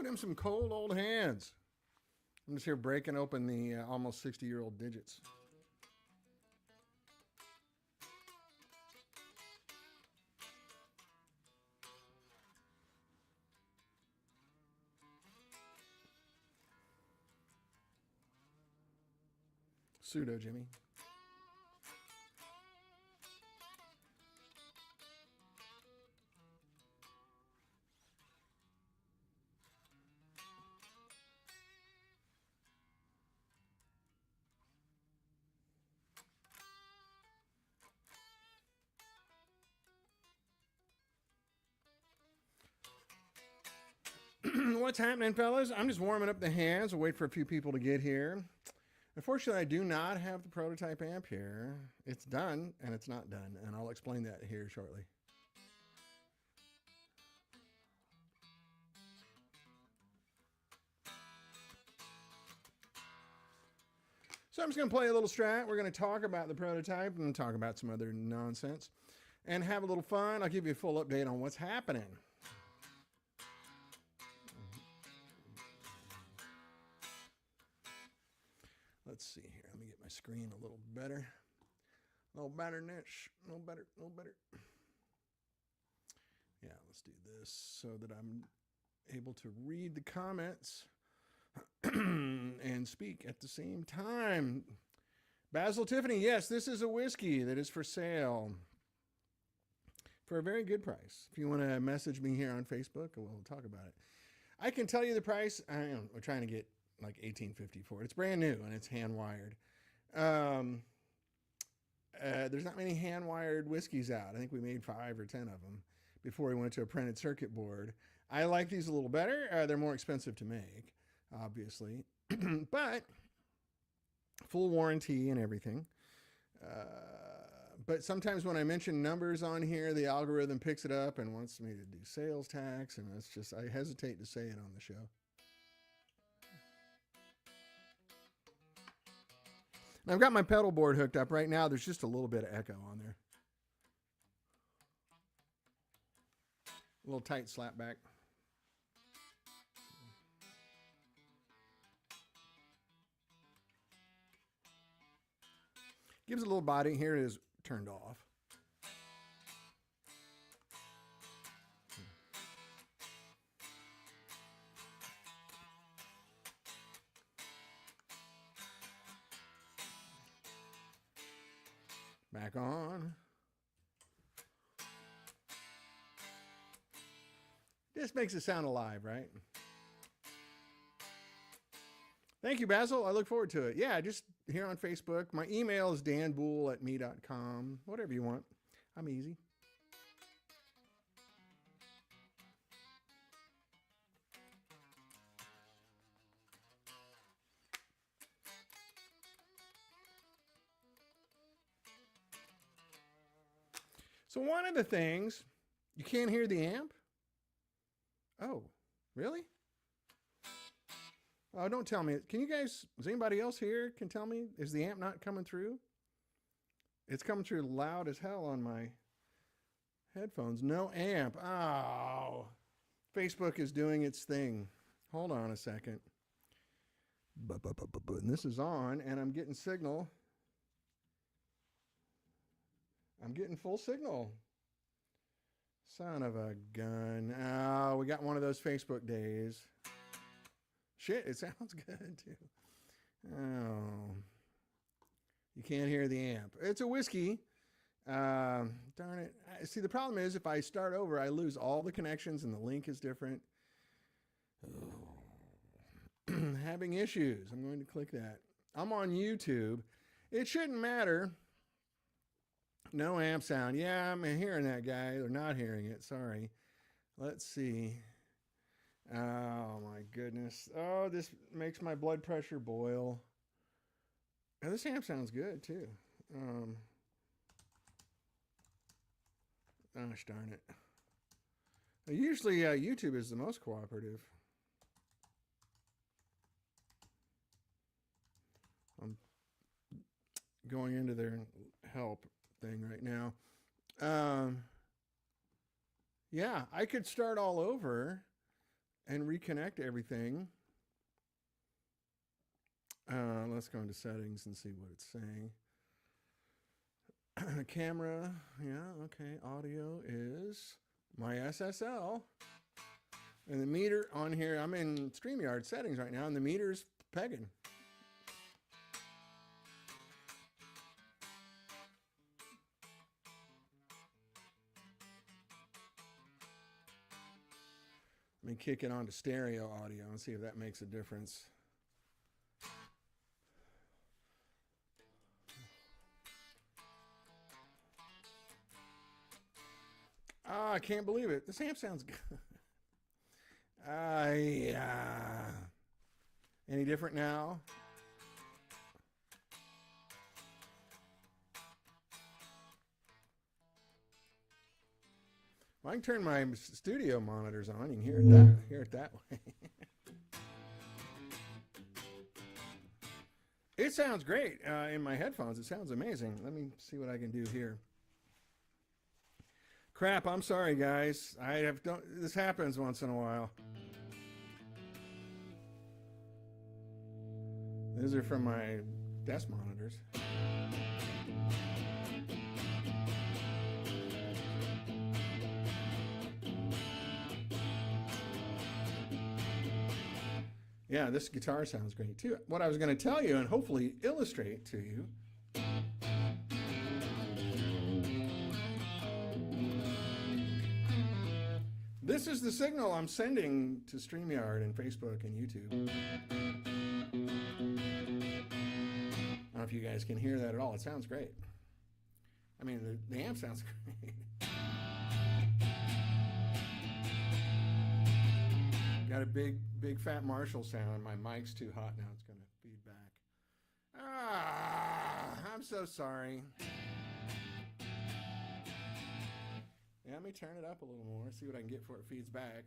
Ooh, them some cold old hands. I'm just here breaking open the almost 60-year-old digits. Pseudo Jimmy. What's happening, fellas? I'm just warming up the hands. I'll wait for a few people to get here. Unfortunately, I do not have the prototype amp here. It's done, and it's not done, and I'll explain that here shortly. So I'm just going to play a little strat. We're going to talk about the prototype and talk about some other nonsense and have a little fun. I'll give you a full update on what's happening. Let's see here. Let me get my screen a little better. A little better, niche. A little better, a little better. Yeah, let's do this so that I'm able to read the comments and speak at the same time. Basil Tiffany, yes, this is a whiskey that is for sale for a very good price. If you want to message me here on Facebook, we'll talk about it. I can tell you the price. We're trying to get like $18.50 for it. It's brand new and it's hand wired. There's not many hand wired whiskeys out. I think we made 5 or 10 of them before we went to a printed circuit board. I like these a little better. They're more expensive to make, obviously, but full warranty and everything. But sometimes when I mention numbers on here, the algorithm picks it up and wants me to do sales tax, and it's just, I hesitate to say it on the show. And I've got my pedal board hooked up right now. There's just a little bit of echo on there. A little tight slap back. Gives it a little body. Here it is turned off. Back on. This makes it sound alive, right? Thank you, Basil. I look forward to it. Yeah, just here on Facebook. My email is danbull@me.com. Whatever you want. I'm easy. So one of the things, you can't hear the amp? Oh, really? Oh, don't tell me. Can you guys, is anybody else here can tell me, is the amp not coming through? It's coming through loud as hell on my headphones. No amp. Oh, Facebook is doing its thing. Hold on a second. And this is on, and I'm getting signal. I'm getting full signal. Son of a gun. Oh, we got one of those Facebook days. Shit, it sounds good too. Oh. You can't hear the amp. It's a whiskey. Darn it. See, the problem is if I start over, I lose all the connections and the link is different. Oh. Having issues. I'm going to click that. I'm on YouTube. It shouldn't matter. No amp sound. Yeah, I'm hearing that, guy. They're not hearing it. Sorry. Let's see. Oh, my goodness. Oh, this makes my blood pressure boil. Oh, this amp sounds good, too. Gosh darn it. Usually, YouTube is the most cooperative. I'm going into their help thing right now. Yeah, I could start all over and reconnect everything. Let's go into settings and see what it's saying. Camera, yeah, okay. Audio is my SSL. And the meter on here, I'm in StreamYard settings right now, and the meter's pegging. Let me kick it onto stereo audio and see if that makes a difference. Ah, I can't believe it. This amp sounds good. Yeah. Any different now? Well, I can turn my studio monitors on. You can hear it that way. It sounds great in my headphones. It sounds amazing. Let me see what I can do here. Crap, I'm sorry, guys. This happens once in a while. These are from my desk monitors. Yeah, this guitar sounds great too. What I was going to tell you and hopefully illustrate to you. This is the signal I'm sending to StreamYard and Facebook and YouTube. I don't know if you guys can hear that at all. It sounds great. I mean, the amp sounds great. Got a big fat Marshall sound. My mic's too hot now. It's going to feed back. I'm so sorry. Yeah, let me turn it up a little more, see what I can get before it feeds back.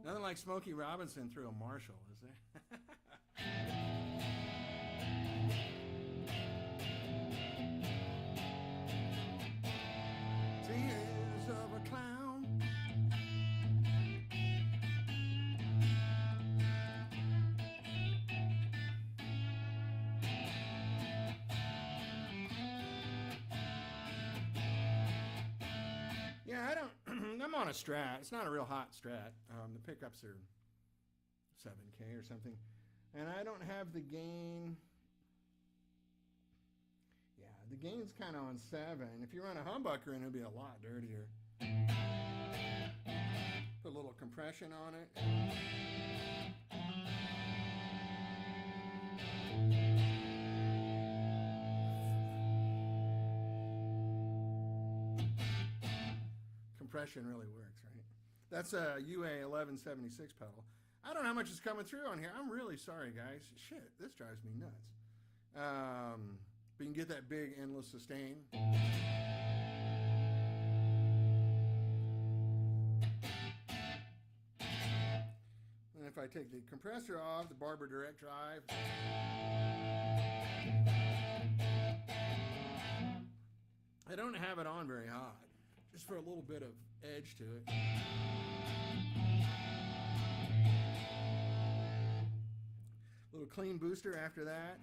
Nothing like Smokey Robinson through a Marshall, is there? Tears of a clown. Yeah, I'm on a Strat. It's not a real hot Strat. The pickups are 7K or something. And I don't have the gain. Yeah, the gain's kind of on 7. If you run a humbucker in, it'll be a lot dirtier. Put a little compression on it. Compression really works, right? That's a UA 1176 pedal. I don't know how much is coming through on here. I'm really sorry, guys. Shit, this drives me nuts. But you can get that big endless sustain. And if I take the compressor off, the Barber Direct Drive. I don't have it on very hot. Just for a little bit of edge to it. Little clean booster after that.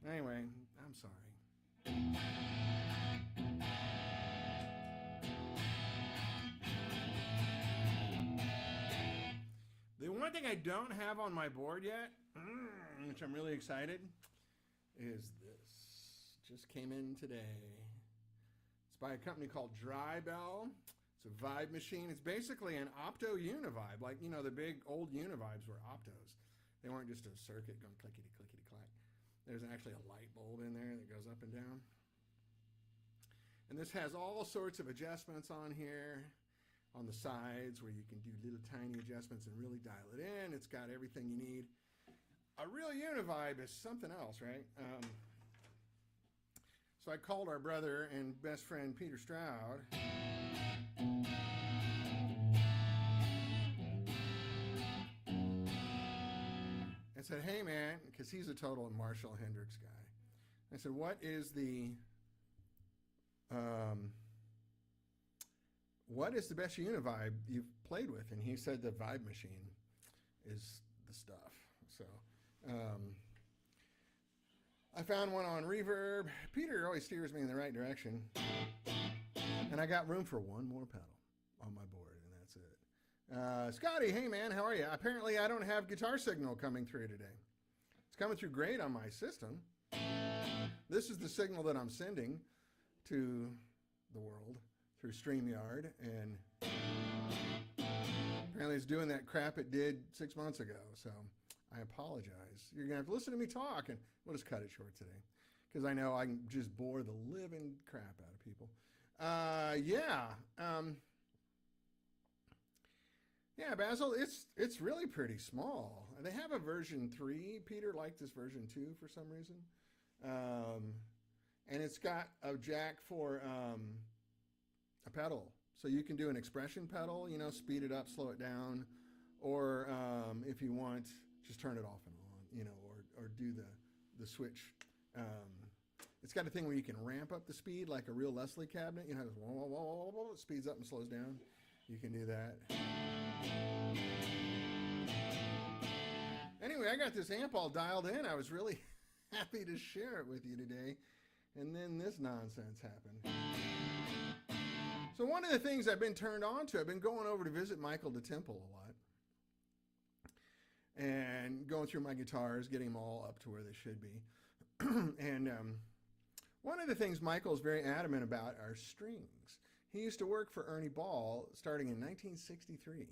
Anyway, I'm sorry. The one thing I don't have on my board yet, which I'm really excited, is this. Just came in today. It's by a company called Drybell. It's It's a vibe machine. It's basically an opto univibe. Like, you know, the big old univibes were optos. They weren't just a circuit going clickety, clickety, clack. There's actually a light bulb in there that goes up and down. And this has all sorts of adjustments on here, on the sides where you can do little tiny adjustments and really dial it in. It's got everything you need. A real univibe is something else, right? So I called our brother and best friend Peter Stroud. And said, hey man, because he's a total Marshall Hendricks guy. I said, what is the best univibe you've played with? And he said the Vibe Machine is the stuff. So I found one on Reverb. Peter always steers me in the right direction. And I got room for one more pedal on my board, and that's it. Scotty, hey man, how are you? Apparently I don't have guitar signal coming through today. It's coming through great on my system. This is the signal that I'm sending to the world through StreamYard, and apparently it's doing that crap it did 6 months ago, so I apologize. You're going to have to listen to me talk, and we'll just cut it short today because I know I can just bore the living crap out of people. Yeah, Basil, it's really pretty small. They have a version 3. Peter liked this version 2 for some reason. And it's got a jack for a pedal. So you can do an expression pedal, you know, speed it up, slow it down. Or if you want, just turn it off and on, you know, or do the switch. It's got a thing where you can ramp up the speed like a real Leslie cabinet. You know, it speeds up and slows down. You can do that. Anyway, I got this amp all dialed in. I was really happy to share it with you today. And then this nonsense happened. So one of the things I've been turned on to, I've been going over to visit Michael to Temple a lot. And going through my guitars, getting them all up to where they should be. And one of the things Michael's very adamant about are strings. He used to work for Ernie Ball starting in 1963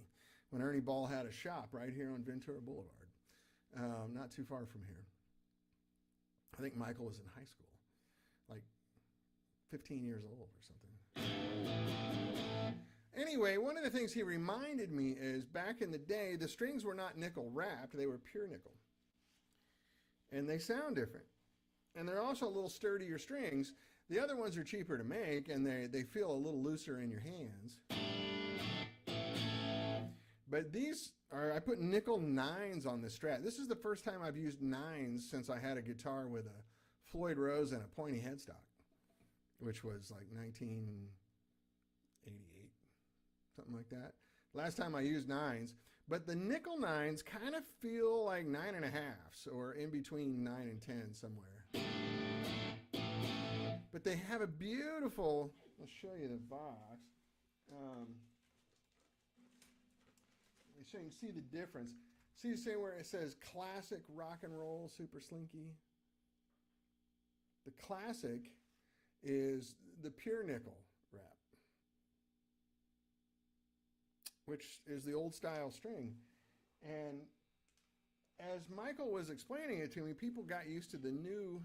when Ernie Ball had a shop right here on Ventura Boulevard, not too far from here. I think Michael was in high school, like 15 years old or something. Anyway, one of the things he reminded me is back in the day, the strings were not nickel wrapped, they were pure nickel. And they sound different. And they're also a little sturdier strings. The other ones are cheaper to make, and they feel a little looser in your hands. But these are, I put nickel 9s on this Strat. This is the first time I've used 9s since I had a guitar with a Floyd Rose and a pointy headstock, which was like 1988, something like that. Last time I used 9s. But the nickel 9s kind of feel like 9.5s or in between 9 and 10 somewhere. But they have a beautiful, I'll show you the box. So you can see the difference. See where it says classic rock and roll super slinky? The classic is the pure nickel wrap, which is the old style string. And as Michael was explaining it to me, people got used to the new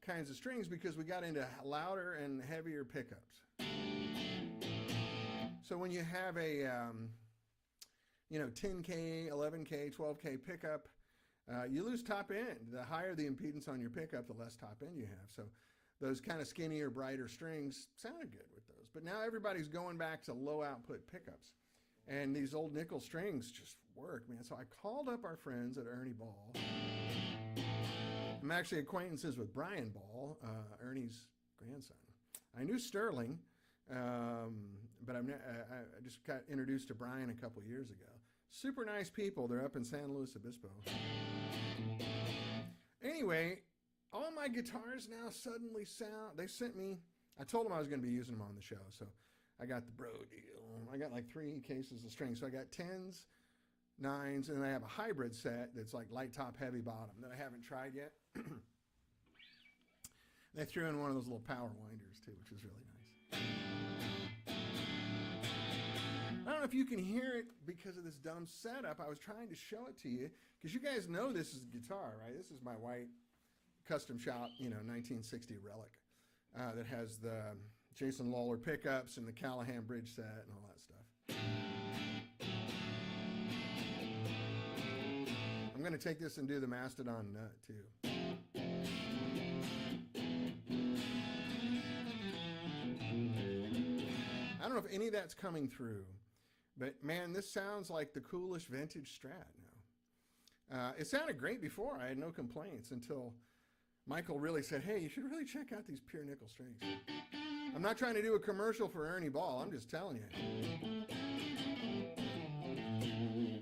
kinds of strings because we got into louder and heavier pickups. So when you have a 10K, 11K, 12K pickup, you lose top end. The higher the impedance on your pickup, the less top end you have. So those kind of skinnier, brighter strings sounded good with those. But now everybody's going back to low output pickups. And these old nickel strings just work, man. So I called up our friends at Ernie Ball. I'm actually acquaintances with Brian Ball, Ernie's grandson. I knew Sterling, but I just got introduced to Brian a couple years ago. Super nice people. They're up in San Luis Obispo. Anyway, all my guitars now suddenly sound, they sent me, I told them I was going to be using them on the show, so I got the bro deal. I got like 3 cases of strings. So I got 10s, 9s, and I have a hybrid set that's like light top, heavy bottom that I haven't tried yet. They threw in one of those little power winders too, which is really nice. if you can hear it because of this dumb setup. I was trying to show it to you because you guys know this is a guitar, right? This is my white custom shop, 1960 relic that has the Jason Lawler pickups and the Callahan bridge set and all that stuff. I'm going to take this and do the Mastodon nut too. I don't know if any of that's coming through, but man, this sounds like the coolest vintage Strat now. It sounded great before. I had no complaints until Michael really said, hey, you should really check out these pure nickel strings. I'm not trying to do a commercial for Ernie Ball. I'm just telling you.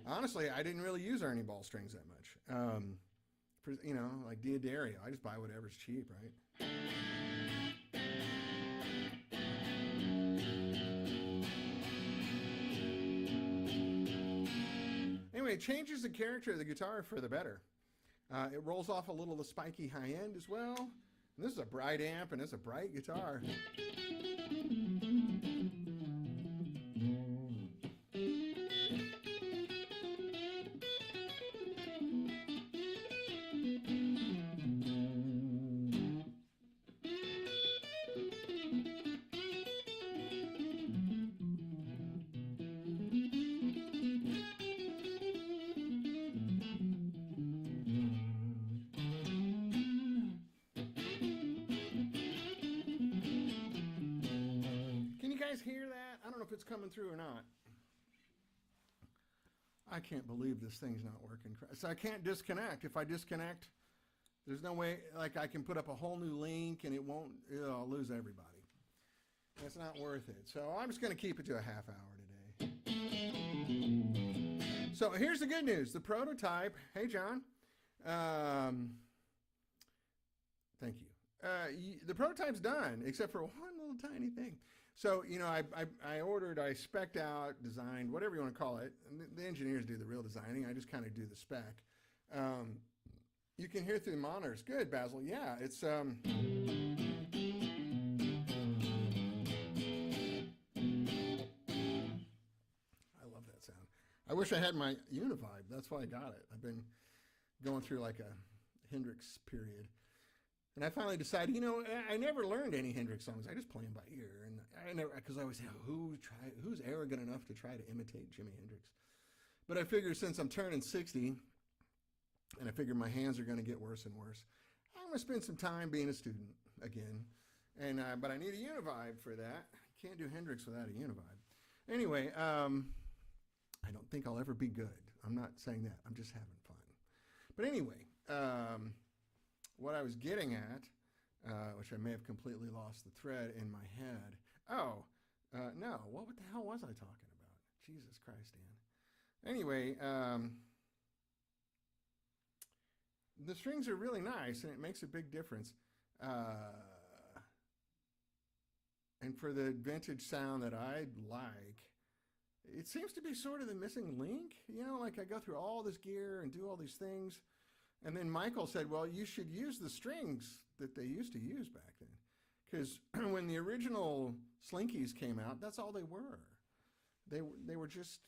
Honestly, I didn't really use Ernie Ball strings that much. Like Diodario. I just buy whatever's cheap, right? Anyway, it changes the character of the guitar for the better. It rolls off a little of the spiky high end as well. And this is a bright amp and it's a bright guitar. Hear that? I don't know if it's coming through or not. I can't believe this thing's not working. So I can't disconnect. If I disconnect, there's no way, like I can put up a whole new link and I'll lose everybody. That's not worth it. So I'm just going to keep it to a half hour today. So here's the good news. The prototype, hey John, thank you. The prototype's done, except for one little tiny thing. So, I spec'd out, designed, whatever you want to call it. And the engineers do the real designing. I just kind of do the spec. You can hear through the monitors. Good, Basil. Yeah, it's... I love that sound. I wish I had my Univibe. That's why I got it. I've been going through like a Hendrix period. And I finally decided, I never learned any Hendrix songs. I just play them by ear. And I never, because I always say, who's arrogant enough to try to imitate Jimi Hendrix? But I figure since I'm turning 60, and I figure my hands are going to get worse and worse, I'm going to spend some time being a student again. And but I need a Univibe for that. Can't do Hendrix without a Univibe. Anyway, I don't think I'll ever be good. I'm not saying that. I'm just having fun. But anyway, what I was getting at, which I may have completely lost the thread in my head. No, what the hell was I talking about? Jesus Christ, Dan. Anyway, the strings are really nice and it makes a big difference. And for the vintage sound that I like, it seems to be sort of the missing link. Like I go through all this gear and do all these things. And then Michael said, well, you should use the strings that they used to use back then. Because when the original Slinkies came out, that's all they were. They were just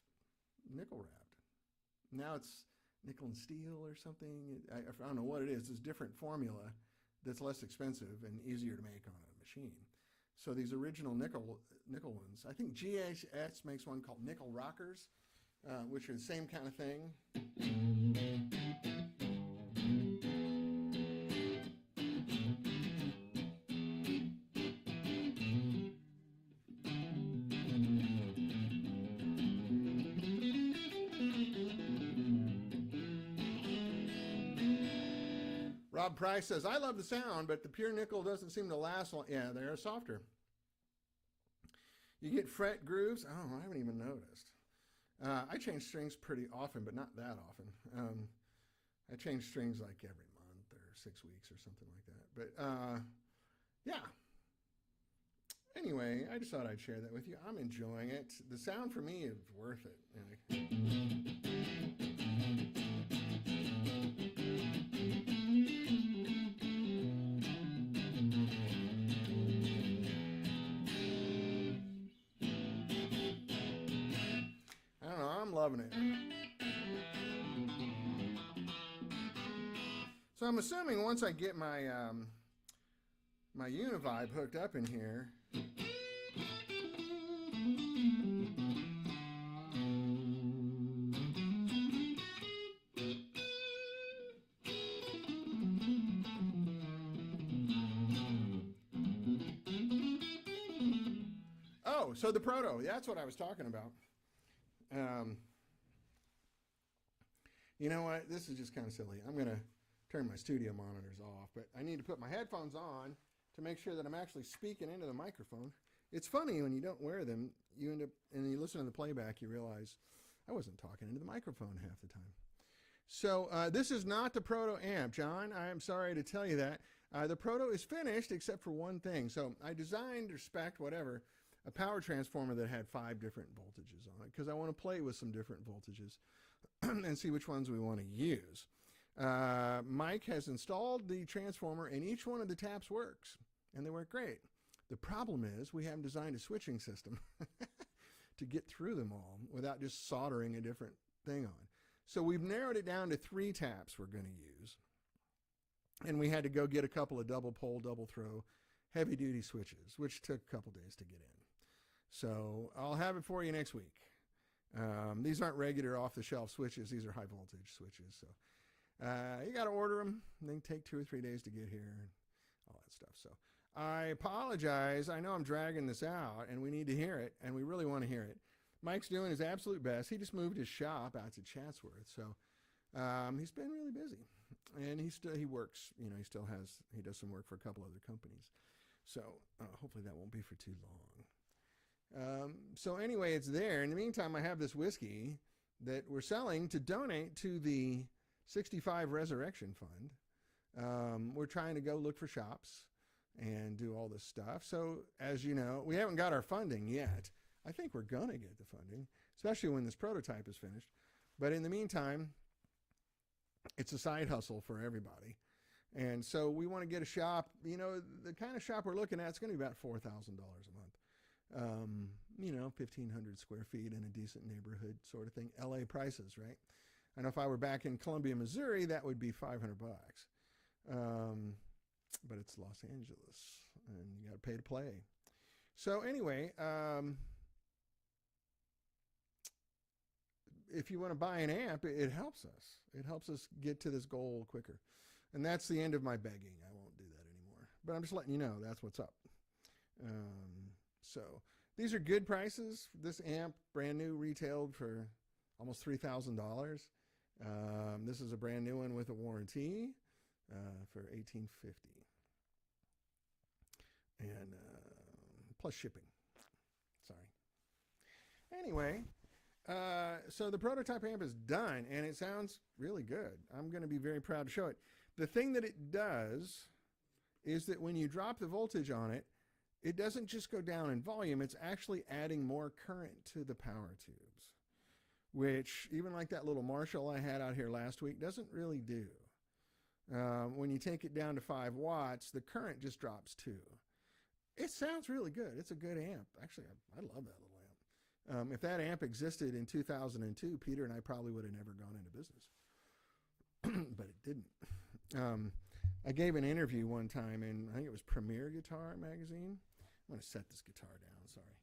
nickel wrapped. Now it's nickel and steel or something. I don't know what it is. It's a different formula that's less expensive and easier to make on a machine. So these original nickel ones, I think GHS makes one called Nickel Rockers, which are the same kind of thing. Rob Price says, I love the sound, but the pure nickel doesn't seem to last long. Yeah, they're softer. You get fret grooves. Oh, I haven't even noticed. I change strings pretty often, but not that often. I change strings like every month or 6 weeks or something like that. But yeah. Anyway, I just thought I'd share that with you. I'm enjoying it. The sound for me is worth it. loving it. So I'm assuming once I get my my Univibe hooked up in here, oh, so the Proto, that's what I was talking about. You know what? This is just kind of silly. I'm going to turn my studio monitors off, but I need to put my headphones on to make sure that I'm actually speaking into the microphone. It's funny when you don't wear them, you end up, and you listen to the playback, you realize I wasn't talking into the microphone half the time. So this is not the Proto amp, John. I am sorry to tell you that. The Proto is finished except for one thing. So I designed or spec'd, whatever, a power transformer that had 5 different voltages on it because I want to play with some different voltages and see which ones we want to use. Mike has installed the transformer and each one of the taps works and they work great. The problem is we haven't designed a switching system to get through them all without just soldering a different thing on. So we've narrowed it down to 3 taps we're going to use. And we had to go get a couple of double pole, double throw, heavy duty switches, which took a couple days to get in. So I'll have it for you next week. These aren't regular off the shelf switches. These are high voltage switches. So you got to order them. They take 2 or 3 days to get here and all that stuff. So I apologize. I know I'm dragging this out and we need to hear it and we really want to hear it. Mike's doing his absolute best. He just moved his shop out to Chatsworth. So he's been really busy and he works, you know, he does some work for a couple other companies. So hopefully that won't be for too long. So anyway, it's there. In the meantime, I have this whiskey that we're selling to donate to the 65 Resurrection Fund. We're trying to go look for shops and do all this stuff. So as you know, we haven't got our funding yet. I think we're going to get the funding, especially when this prototype is finished. But in the meantime, it's a side hustle for everybody. And so we want to get a shop, you know, the kind of shop we're looking at, it's going to be about $4,000 a month. You know, 1,500 square feet in a decent neighborhood sort of thing. LA prices, right? I know if I were back in Columbia, Missouri, that would be $500. But it's Los Angeles and you got to pay to play. So anyway, if you want to buy an amp, it helps us. It helps us get to this goal quicker. And that's the end of my begging. I won't do that anymore. But I'm just letting you know that's what's up. So these are good prices. This amp, brand new, retailed for almost $3,000. This is a brand new one with a warranty for $1,850. And plus shipping. Sorry. Anyway, so the prototype amp is done and it sounds really good. I'm going to be very proud to show it. The thing that it does is that when you drop the voltage on it, it doesn't just go down in volume, it's actually adding more current to the power tubes, which even like that little Marshall I had out here last week doesn't really do. When you take it down to 5 watts, the current just drops too. It sounds really good. It's a good amp. Actually, I love that little amp. If that amp existed in 2002, Peter and I probably would have never gone into business. But it didn't. I gave an interview one time in, I think it was Premier Guitar magazine. I'm going to set this guitar down, sorry.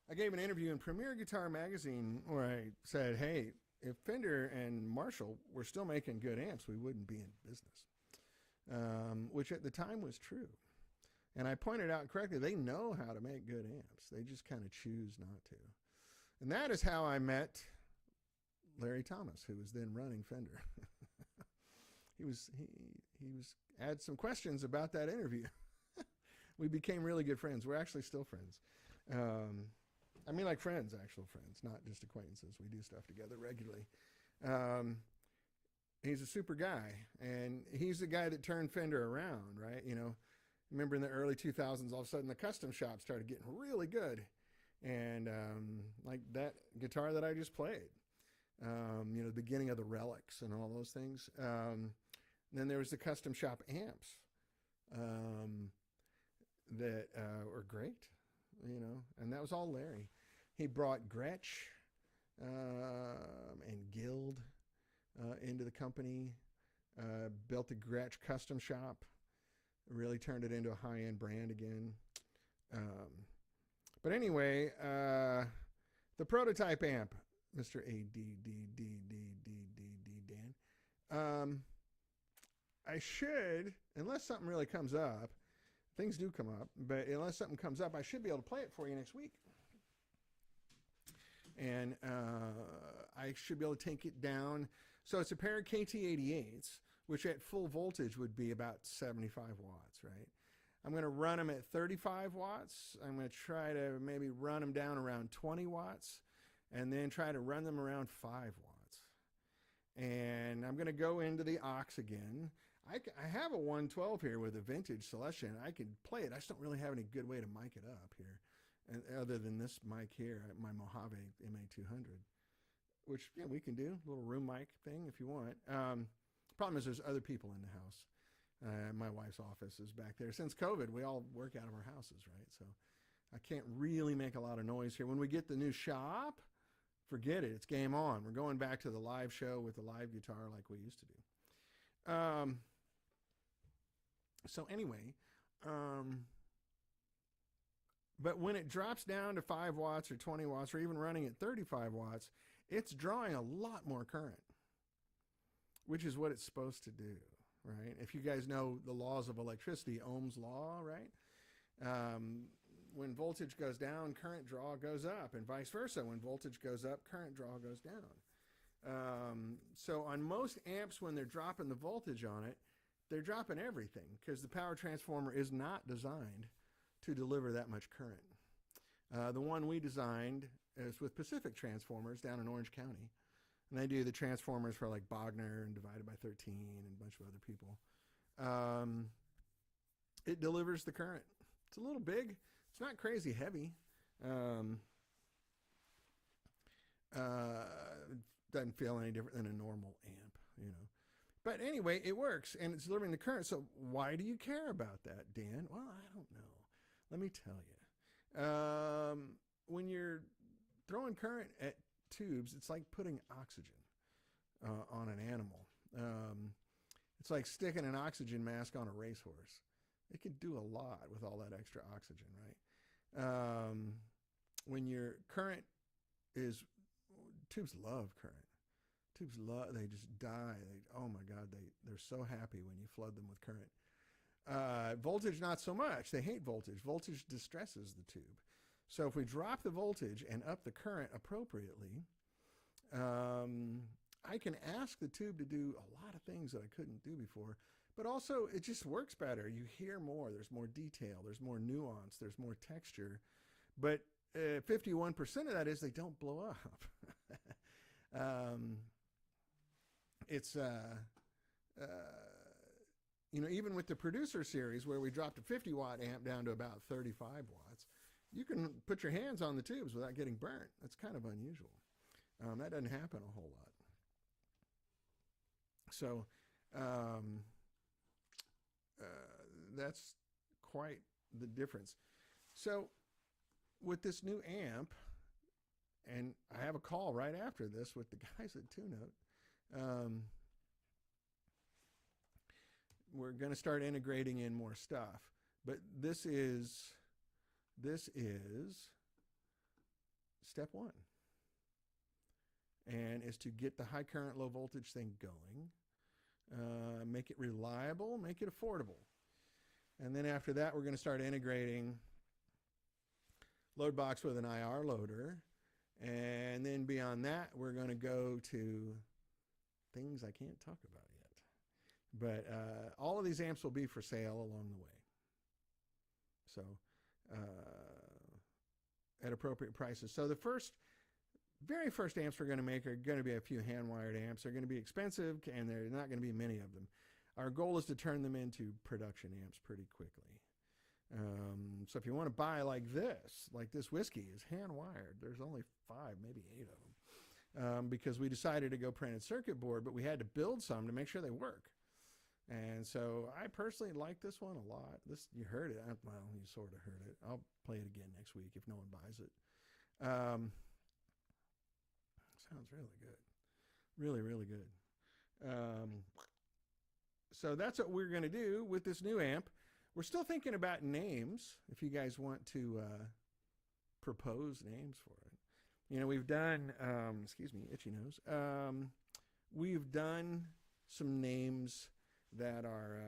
I gave an interview in Premier Guitar magazine where I said, hey, if Fender and Marshall were still making good amps, we wouldn't be in business, which at the time was true. And I pointed out correctly, they know how to make good amps. They just kind of choose not to. And that is how I met Larry Thomas, who was then running Fender. he had some questions about that interview. We became really good friends. We're actually still friends. I mean like friends, actual friends, not just acquaintances. We do stuff together regularly. He's a super guy, and he's the guy that turned Fender around, right? You know, remember in the early 2000s, all of a sudden the custom shop started getting really good. And like that guitar that I just played, you know, the beginning of the Relics and all those things. Then there was the custom shop amps that were great. you know, and that was all Larry. He brought Gretsch and Guild into the company, built the Gretsch custom shop, really turned it into a high-end brand again. But anyway, the prototype amp, Mr. Dan. I should, unless something really comes up, things do come up, but unless something comes up, I should be able to play it for you next week. And I should be able to take it down. So it's a pair of KT88s, which at full voltage would be about 75 watts, right? I'm going to run them at 35 watts. I'm going to try to maybe run them down around 20 watts and then try to run them around 5 watts. And I'm going to go into the aux again. I have a 112 here with a vintage Celestion. I could play it. I just don't really have any good way to mic it up here, and other than this mic here, my Mojave MA200, which we can do a little room mic thing if you want. Problem is there's other people in the house. My wife's office is back there. Since COVID, we all work out of our houses, right? So I can't really make a lot of noise here. When we get the new shop, forget it. It's game on. We're going back to the live show with the live guitar like we used to do. So anyway, but when it drops down to 5 watts or 20 watts or even running at 35 watts, it's drawing a lot more current, which is what it's supposed to do, right? If you guys know the laws of electricity, Ohm's law, right? When voltage goes down, current draw goes up, and vice versa. When voltage goes up, current draw goes down. So on most amps, when they're dropping the voltage on it, they're dropping everything because the power transformer is not designed to deliver that much current. The one we designed is with Pacific Transformers down in Orange County. And they do the transformers for like Bogner and Divided by 13 and a bunch of other people. It delivers the current. It's a little big. It's not crazy heavy. Doesn't feel any different than a normal amp, you know. But anyway, it works, and it's delivering the current. So why do you care about that, Dan? Well, I don't know. Let me tell you. When you're throwing current at tubes, it's like putting oxygen on an animal. It's like sticking an oxygen mask on a racehorse. It can do a lot with all that extra oxygen, right? When your current is, tubes love current. Tubes love, they just die. Oh my God, they're so happy when you flood them with current. Voltage, not so much. They hate voltage. Voltage distresses the tube. So if we drop the voltage and up the current appropriately, I can ask the tube to do a lot of things that I couldn't do before, but also it just works better. You hear more, there's more detail, there's more nuance, there's more texture, but 51% of that is they don't blow up. It's, even with the producer series where we dropped a 50 watt amp down to about 35 watts, you can put your hands on the tubes without getting burnt. That's kind of unusual. That doesn't happen a whole lot. So that's quite the difference. So with this new amp, and I have a call right after this with the guys at TuneOut, we're going to start integrating in more stuff. But this is step one. And is to get the high current, low voltage thing going, make it reliable, make it affordable. And then after that, we're going to start integrating load box with an IR loader. And then beyond that, we're going to go to things I can't talk about yet. But all of these amps will be for sale along the way. So at appropriate prices. So the very first amps we're going to make are going to be a few hand-wired amps. They're going to be expensive, and there are not going to be many of them. Our goal is to turn them into production amps pretty quickly. So if you want to buy like this whiskey is hand-wired. There's only 5, maybe 8 of them, because we decided to go printed circuit board, but we had to build some to make sure they work. And so I personally like this one a lot. This, you heard it. Well, you sort of heard it. I'll play it again next week if no one buys it. Sounds really good. Really, really good. So that's what we're going to do with this new amp. We're still thinking about names. If you guys want to propose names for it, you know, we've done. Excuse me, itchy nose. We've done some names that are.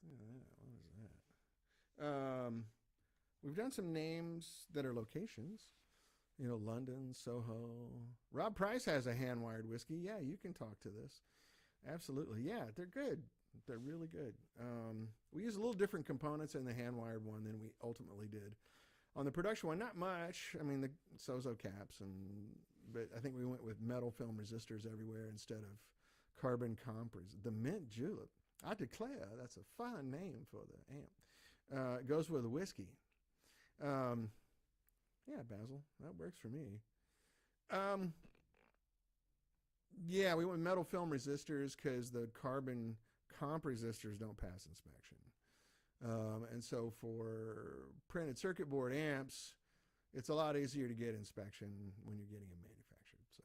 What is that? We've done some names that are locations. You know, London, Soho. Rob Price has a hand-wired whiskey. Yeah, you can talk to this. Absolutely. Yeah, they're good. They're really good. We use a little different components in the hand-wired one than we ultimately did on the production one. Not much. I mean, the Sozo caps, but I think we went with metal film resistors everywhere instead of carbon compers. The mint julep. I declare that's a fine name for the amp. It goes with a whiskey. Yeah, Basil, that works for me. Yeah, we went metal film resistors because the carbon comp resistors don't pass inspection. And so for printed circuit board amps, it's a lot easier to get inspection when you're getting them manufactured. So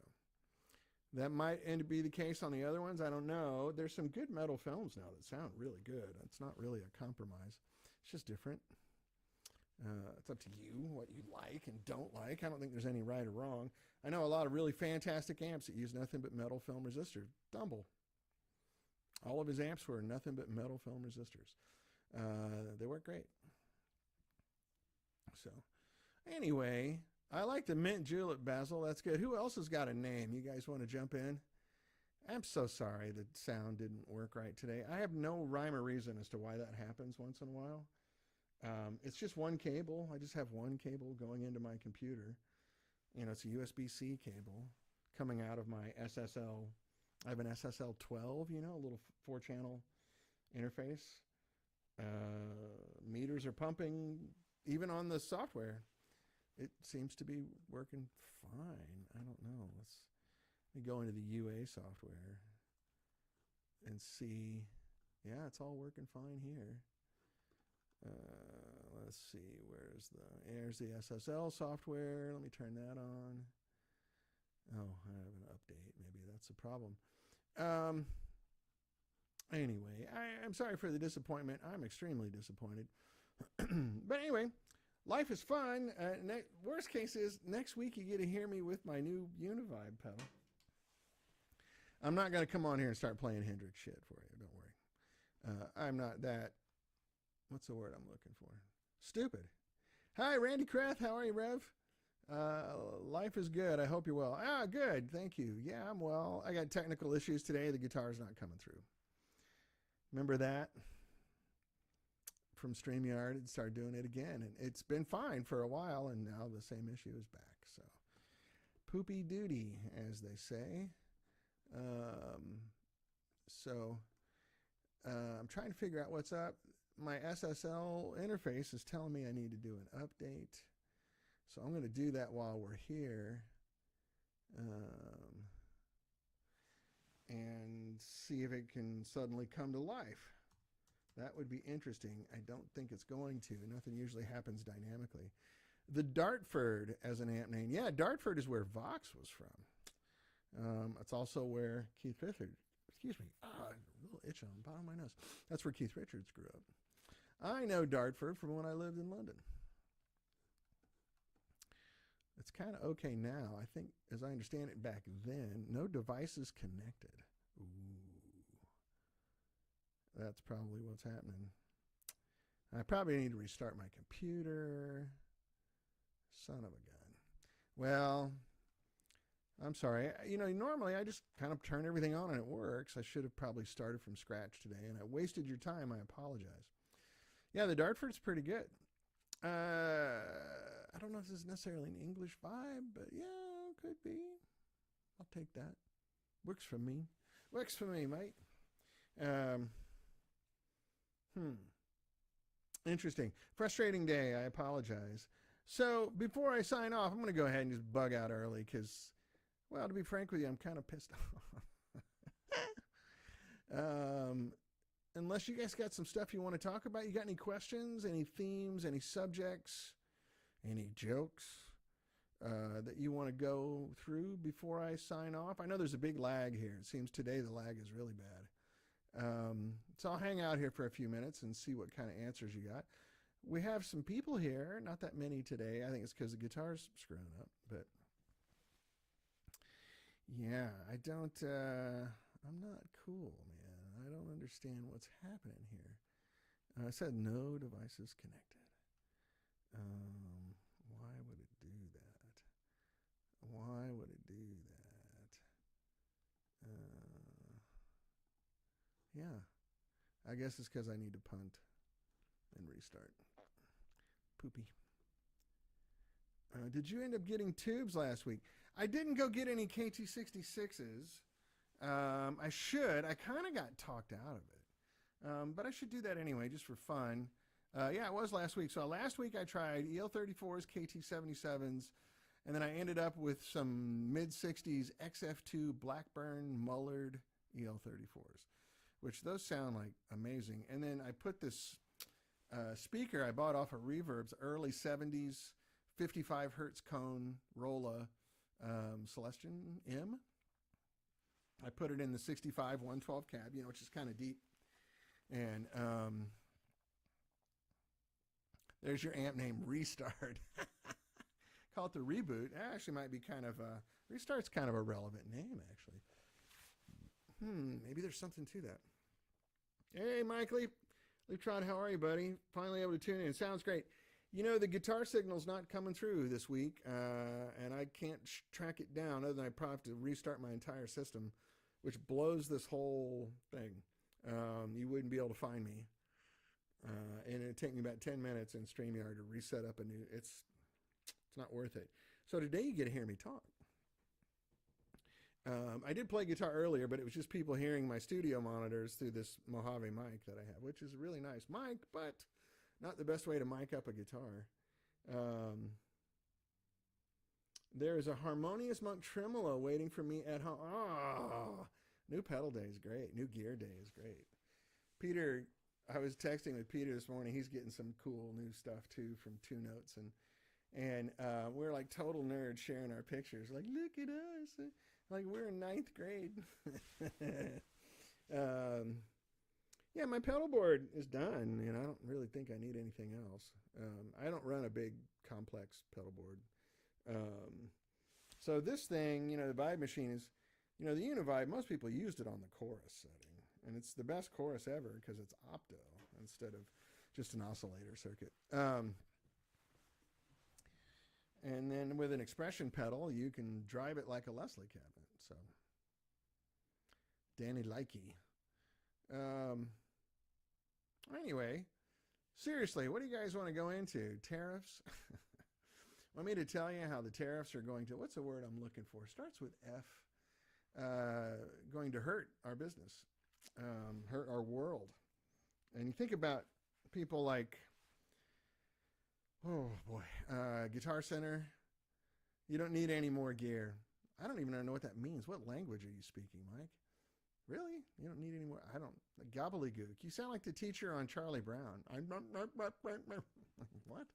that might end up be the case on the other ones. I don't know. There's some good metal films now that sound really good. It's not really a compromise. It's just different. It's up to you what you like and don't like. I don't think there's any right or wrong. I know a lot of really fantastic amps that use nothing but metal film resistors. Dumble. All of his amps were nothing but metal film resistors. They work great. So, anyway, I like the mint julep, Basil. That's good. Who else has got a name? You guys want to jump in? I'm so sorry the sound didn't work right today. I have no rhyme or reason as to why that happens once in a while. It's just one cable. I just have one cable going into my computer. You know, it's a USB-C cable coming out of my SSL. I have an SSL 12, you know, a little 4-channel interface. Meters are pumping even on the software. It seems to be working fine. I don't know. Let me go into the UA software and see. Yeah, it's all working fine here. Let's see, there's the SSL software. Let me turn that on. Oh, I have an update. Maybe that's the problem. Anyway, I'm sorry for the disappointment. I'm extremely disappointed. But anyway, life is fun. Worst case is next week you get to hear me with my new Univibe pedal. I'm not going to come on here and start playing Hendrix shit for you. Don't worry. I'm not that. What's the word I'm looking for? Stupid. Hi, Randy Krath. How are you, Rev? Life is good. I hope you're well. Good. Thank you. Yeah, I'm well. I got technical issues today. The guitar's not coming through. Remember that? From StreamYard, it started doing it again. And it's been fine for a while, and now the same issue is back. So, poopy duty, as they say. I'm trying to figure out what's up. My SSL interface is telling me I need to do an update. So I'm going to do that while we're here. And see if it can suddenly come to life. That would be interesting. I don't think it's going to. Nothing usually happens dynamically. The Dartford as an amp name. Yeah, Dartford is where Vox was from. It's also where Keith Richards, a little itch on the bottom of my nose. That's where Keith Richards grew up. I know Dartford from when I lived in London. It's kind of okay now. I think, as I understand it back then, no devices connected. Ooh. That's probably what's happening. I probably need to restart my computer. Son of a gun. Well, I'm sorry. You know, normally I just kind of turn everything on and it works. I should have probably started from scratch today, and I wasted your time. I apologize. Yeah, the Dartford's pretty good. I don't know if this is necessarily an English vibe, but yeah, could be. I'll take that. Works for me. Works for me, mate. Interesting. Frustrating day. I apologize. So before I sign off, I'm going to go ahead and just bug out early because, well, to be frank with you, I'm kind of pissed off. Unless you guys got some stuff you want to talk about, you got any questions, any themes, any subjects, any jokes that you want to go through before I sign off? I know there's a big lag here. It seems today the lag is really bad. So I'll hang out here for a few minutes and see what kind of answers you got. We have some people here, not that many today. I think it's because the guitar's screwing up, but yeah, I'm not cool, man. I don't understand what's happening here. It said no devices connected. Why would it do that? Why would it do that? Yeah, I guess it's because I need to punt and restart. Poopy. Did you end up getting tubes last week? I didn't go get any KT66s. I should. I kind of got talked out of it. But I should do that anyway, just for fun. Yeah, it was last week. So last week I tried EL34s, KT77s, and then I ended up with some mid-60s XF2 Blackburn Mullard EL34s, which those sound like amazing. And then I put this speaker I bought off of Reverb's early 70s 55 hertz cone Rolla Celestion M. I put it in the 65 112 cab, which is kind of deep. And there's your amp name, Restart. Call it the Reboot. It actually might be kind of Restart's kind of a relevant name, actually. Maybe there's something to that. Hey, Mike Leaptrod, how are you, buddy? Finally able to tune in. Sounds great. The guitar signal's not coming through this week, and I can't track it down other than I probably have to restart my entire system, which blows this whole thing. You wouldn't be able to find me. And it'd take me about 10 minutes in StreamYard to reset up a new... It's not worth it. So today you get to hear me talk. I did play guitar earlier, but it was just people hearing my studio monitors through this Mojave mic that I have, which is a really nice mic, but not the best way to mic up a guitar. There is a Harmonious Monk tremolo waiting for me at home. Oh, new pedal day is great. New gear day is great. Peter, I was texting with Peter this morning. He's getting some cool new stuff too from Two Notes, and we're like total nerds sharing our pictures. Like, look at us. Like we're in 9th grade. Yeah, my pedal board is done, and I don't really think I need anything else. I don't run a big complex pedal board. So this thing, the Vibe machine is, the Univibe, most people used it on the chorus setting, and it's the best chorus ever because it's opto instead of just an oscillator circuit. And then with an expression pedal, you can drive it like a Leslie cabinet. So, Danny Likey. Anyway, seriously, what do you guys want to go into? Tariffs? Want me to tell you how the tariffs are going to, what's the word I'm looking for? Starts with F. Going to hurt our business, hurt our world. And you think about people like, oh boy, Guitar Center. You don't need any more gear. I don't even know what that means. What language are you speaking, Mike? Really? You don't need any more? I don't. Gobbledygook. You sound like the teacher on Charlie Brown. What?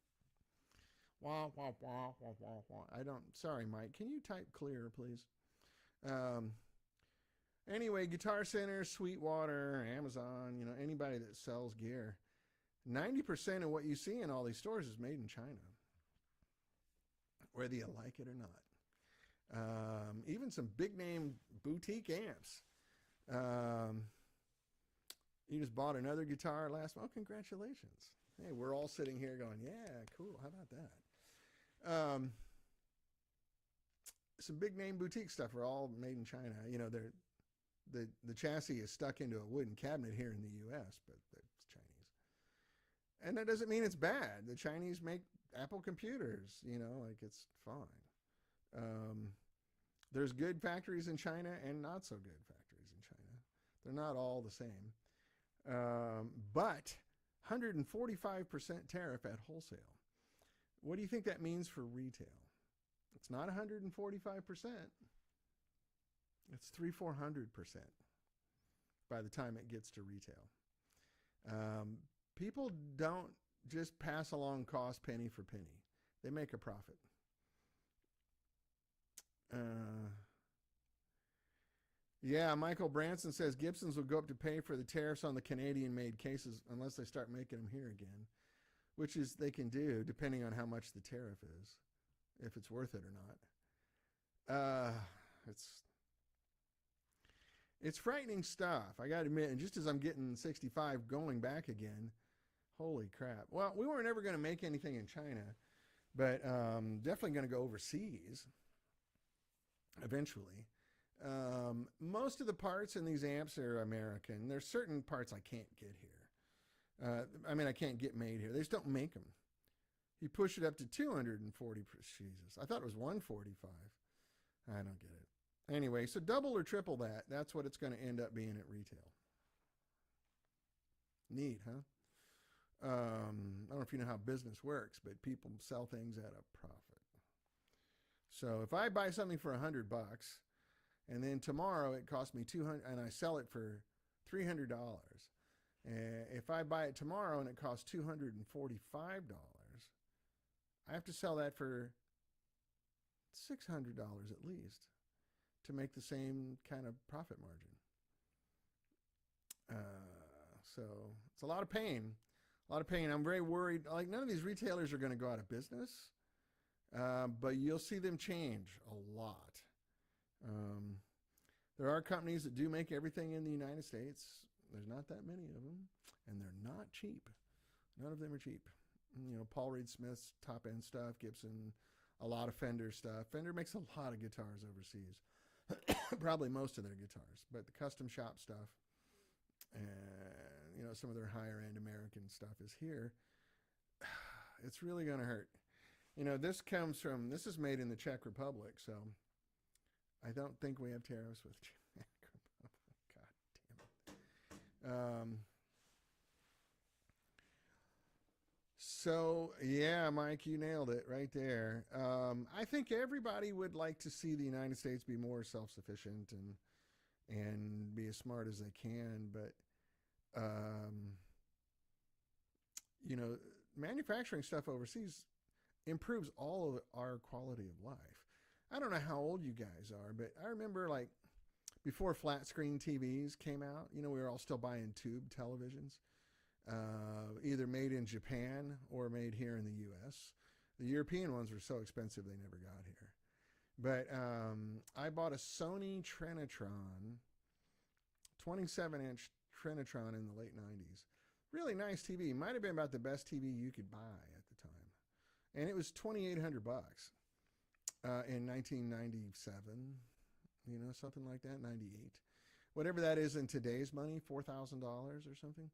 Wah, wah, wah, wah, wah, wah. I don't. Sorry, Mike. Can you type clearer, please? Anyway, Guitar Center, Sweetwater, Amazon, anybody that sells gear. 90% of what you see in all these stores is made in China, whether you like it or not. Even some big name boutique amps. You just bought another guitar last month. Oh, congratulations. Hey, we're all sitting here going, yeah, cool. How about that? Some big name boutique stuff are all made in China. The chassis is stuck into a wooden cabinet here in the U.S., but it's Chinese. And that doesn't mean it's bad. The Chinese make Apple computers, it's fine. There's good factories in China and not so good factories in China. They're not all the same. But 145% tariff at wholesale. What do you think that means for retail? It's not 145%. It's 300-400%. by the time it gets to retail. People don't just pass along cost penny for penny. They make a profit. Yeah, Michael Branson says Gibson's will go up to pay for the tariffs on the Canadian-made cases unless they start making them here again, which is they can do depending on how much the tariff is, if it's worth it or not. It's frightening stuff, I got to admit. And just as I'm getting 65 going back again, holy crap. Well, we weren't ever going to make anything in China, but definitely going to go overseas eventually. Most of the parts in these amps are American. There's certain parts I can't get here. I can't get made here. They just don't make them. You push it up to 240. Jesus, I thought it was 145. I don't get it. Anyway, so double or triple that. That's what it's going to end up being at retail. Neat, huh? I don't know if you know how business works, but people sell things at a profit. So if I buy something for $100, and then tomorrow it costs me $200, and I sell it for $300. And if I buy it tomorrow and it costs $245, I have to sell that for $600 at least to make the same kind of profit margin. So it's a lot of pain. A lot of pain. I'm very worried. Like, none of these retailers are going to go out of business, but you'll see them change a lot. There are companies that do make everything in the United States. There's not that many of them, and they're not cheap. None of them are cheap. You know, Paul Reed Smith's top-end stuff, Gibson, a lot of Fender stuff. Fender makes a lot of guitars overseas. Probably most of their guitars, but the custom shop stuff and, you know, some of their higher-end American stuff is here. It's really going to hurt. You know, this is made in the Czech Republic, so I don't think we have tariffs with Czech Republic. God damn it. So, yeah, Mike, you nailed it right there. I think everybody would like to see the United States be more self-sufficient and be as smart as they can, but you know, manufacturing stuff overseas improves all of our quality of life. I don't know how old you guys are, but I remember, like, before flat screen TVs came out, you know, we were all still buying tube televisions, either made in Japan or made here in the U.S. The European ones were so expensive they never got here. But I bought a Sony Trinitron, 27-inch Trinitron in the late 90s. Really nice TV. Might have been about the best TV you could buy at the time. And it was $2,800 in 1997, you know, something like that, 98. Whatever that is in today's money, $4,000 or something.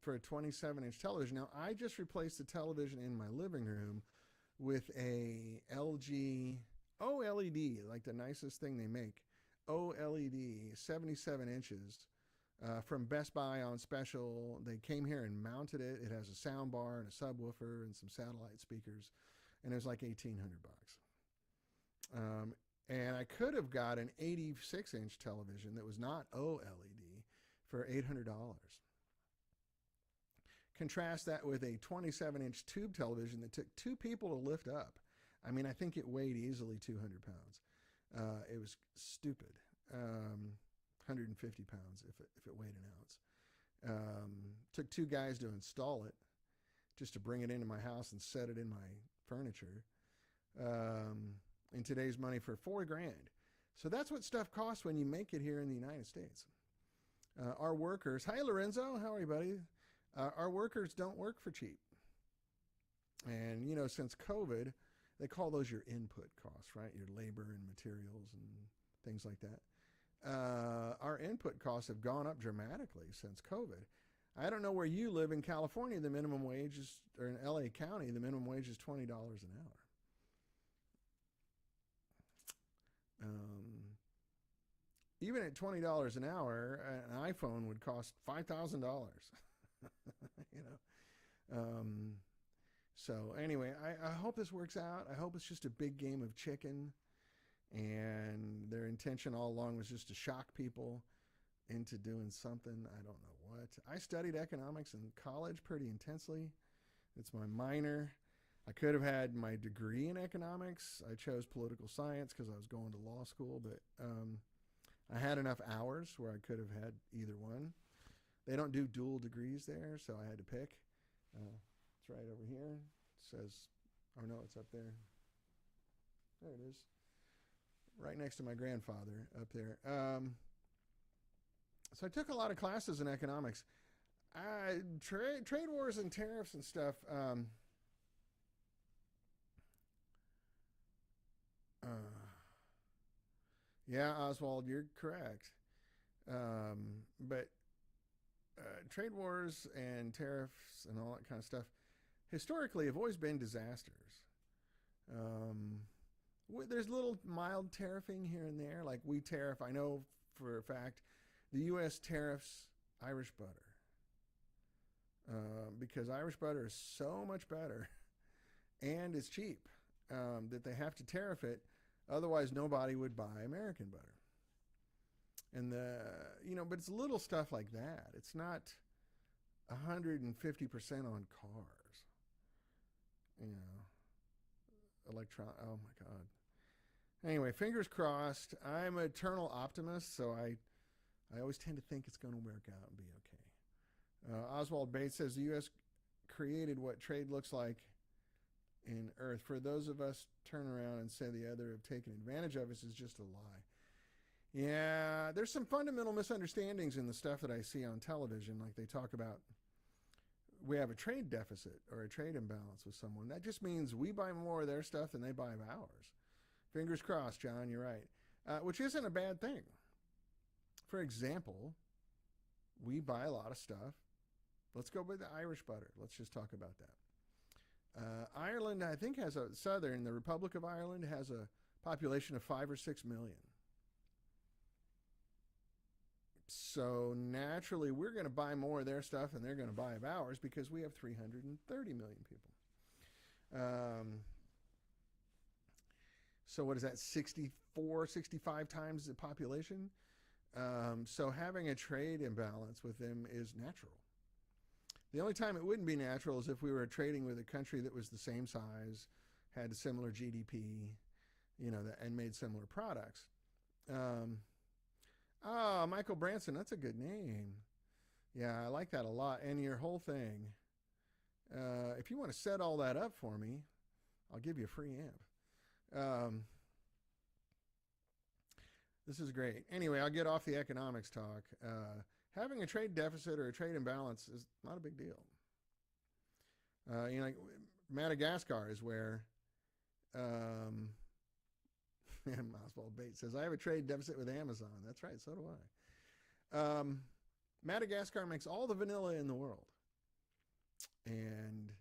For a 27-inch television. Now, I just replaced the television in my living room with a LG OLED, like the nicest thing they make. OLED, 77 inches, from Best Buy on special. They came here and mounted it. It has a sound bar and a subwoofer and some satellite speakers, and it was like $1,800. And I could have got an 86-inch television that was not OLED for $800. Contrast that with a 27-inch tube television that took 2 people to lift up. I mean, I think it weighed easily 200 pounds. It was stupid. 150 pounds if it weighed an ounce. Took 2 guys to install it, just to bring it into my house and set it in my furniture. In today's money for $4,000. So that's what stuff costs when you make it here in the United States. Our workers, hi Lorenzo, how are you, buddy? Our workers don't work for cheap. And, you know, since COVID, they call those your input costs, right? Your labor and materials and things like that. Our input costs have gone up dramatically since COVID. I don't know where you live in California. The minimum wage is, or in LA County, the minimum wage is $20 an hour. Even at $20 an hour, an iPhone would cost $5,000. You know. So anyway, I hope this works out. I hope it's just a big game of chicken, and their intention all along was just to shock people into doing something. I don't know what. I studied economics in college pretty intensely. It's my minor. I could have had my degree in economics. I chose political science because I was going to law school, but I had enough hours where I could have had either one. They don't do dual degrees there, so I had to pick. It's right over here. It says, oh no, it's up there. There it is. Right next to my grandfather up there. So I took a lot of classes in economics. Trade wars and tariffs and stuff. Yeah, Oswald, you're correct. But trade wars and tariffs and all that kind of stuff historically have always been disasters. There's little mild tariffing here and there. Like we tariff, I know for a fact, the U.S. tariffs Irish butter. Because Irish butter is so much better and it's cheap that they have to tariff it. Otherwise, nobody would buy American butter. And but it's little stuff like that. It's not 150% on cars. Oh my God. Anyway, fingers crossed. I'm an eternal optimist, so I always tend to think it's going to work out and be okay. Oswald Bates says the U.S. created what trade looks like in Earth. For those of us turn around and say the other have taken advantage of us is just a lie. Yeah, there's some fundamental misunderstandings in the stuff that I see on television. Like they talk about we have a trade deficit or a trade imbalance with someone. That just means we buy more of their stuff than they buy of ours. Fingers crossed, John, you're right. Which isn't a bad thing. For example, we buy a lot of stuff. Let's go with the Irish butter. Let's just talk about that. Ireland, I think, the Republic of Ireland has a population of 5 or 6 million. So naturally, we're going to buy more of their stuff and they're going to buy of ours because we have 330 million people. So what is that, 64, 65 times the population? So having a trade imbalance with them is natural. The only time it wouldn't be natural is if we were trading with a country that was the same size, had a similar GDP, and made similar products. Michael Branson, that's a good name. Yeah, I like that a lot. And your whole thing, if you want to set all that up for me, I'll give you a free amp. This is great. Anyway, I'll get off the economics talk. Having a trade deficit or a trade imbalance is not a big deal. Like Madagascar is where Oswald Bates says, I have a trade deficit with Amazon. That's right, so do I. Madagascar makes all the vanilla in the world. And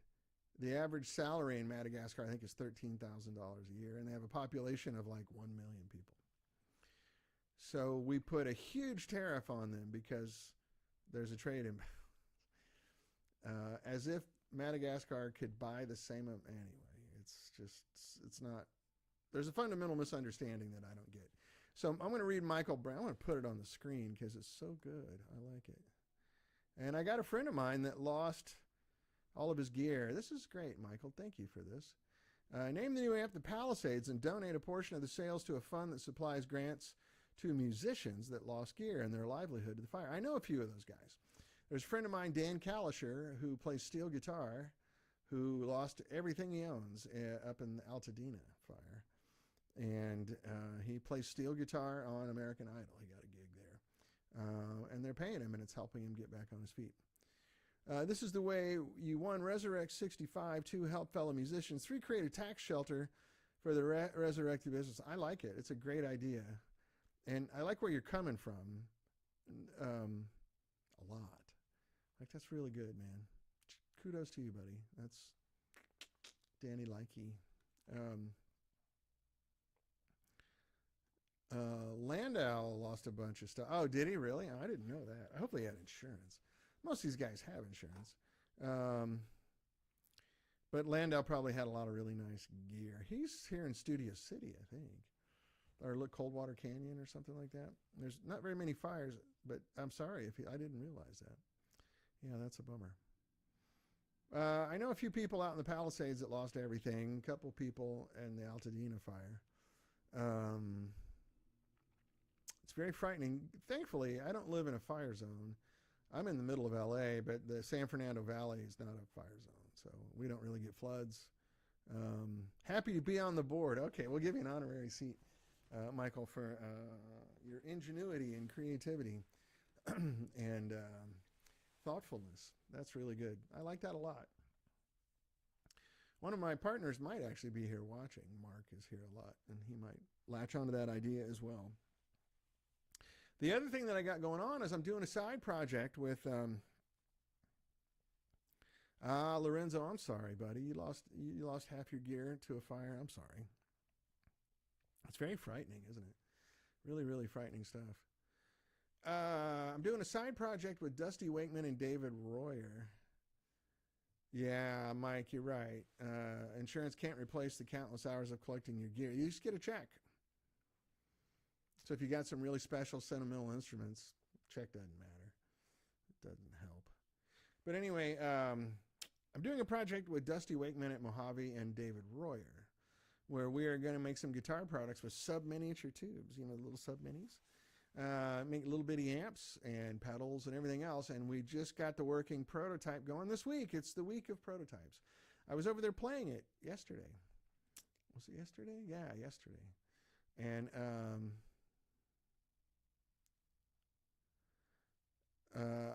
the average salary in Madagascar, I think, is $13,000 a year. And they have a population of like 1 million people. So we put a huge tariff on them because there's a trade imbalance. As if Madagascar could buy the same. Anyway, it's not. There's a fundamental misunderstanding that I don't get. So I'm going to read Michael Brown. I'm going to put it on the screen because it's so good. I like it. And I got a friend of mine that lost all of his gear. This is great, Michael. Thank you for this. Name the new amp the Palisades and donate a portion of the sales to a fund that supplies grants to musicians that lost gear and their livelihood to the fire. I know a few of those guys. There's a friend of mine, Dan Kalisher, who plays steel guitar, who lost everything he owns up in the Altadena fire. And he plays steel guitar on American Idol. He got a gig there. And they're paying him, and it's helping him get back on his feet. This is the way you, 1, resurrect 65, 2, help fellow musicians, 3, create a tax shelter for the resurrected business. I like it. It's a great idea. And I like where you're coming from a lot. Like, that's really good, man. Kudos to you, buddy. That's Danny Likey. Landau lost a bunch of stuff. Oh, did he really? I didn't know that. Hopefully he had insurance. Most of these guys have insurance. But Landau probably had a lot of really nice gear. He's here in Studio City, I think. or look Coldwater Canyon or something like that. There's not very many fires, but I'm sorry if I didn't realize that. Yeah, that's a bummer. I know a few people out in the Palisades that lost everything. A couple people in the Altadena fire. It's very frightening. Thankfully, I don't live in a fire zone. I'm in the middle of LA, but the San Fernando Valley is not a fire zone, so we don't really get floods. Happy to be on the board. Okay, we'll give you an honorary seat, Michael, for your ingenuity and creativity and thoughtfulness. That's really good. I like that a lot. One of my partners might actually be here watching. Mark is here a lot, and he might latch onto that idea as well. The other thing that I got going on is I'm doing a side project with Lorenzo. I'm sorry, buddy. You lost half your gear to a fire. I'm sorry. It's very frightening, isn't it? Really, really frightening stuff. I'm doing a side project with Dusty Wakeman and David Royer. Yeah, Mike, you're right. Insurance can't replace the countless hours of collecting your gear. You just get a check. So if you got some really special sentimental instruments, check doesn't matter. It doesn't help. But anyway, I'm doing a project with Dusty Wakeman at Mojave and David Royer, where we are going to make some guitar products with sub-miniature tubes, you know, little sub-minis. Make little bitty amps and pedals and everything else, and we just got the working prototype going this week. It's the week of prototypes. I was over there playing it yesterday. Was it yesterday? Yeah, yesterday. And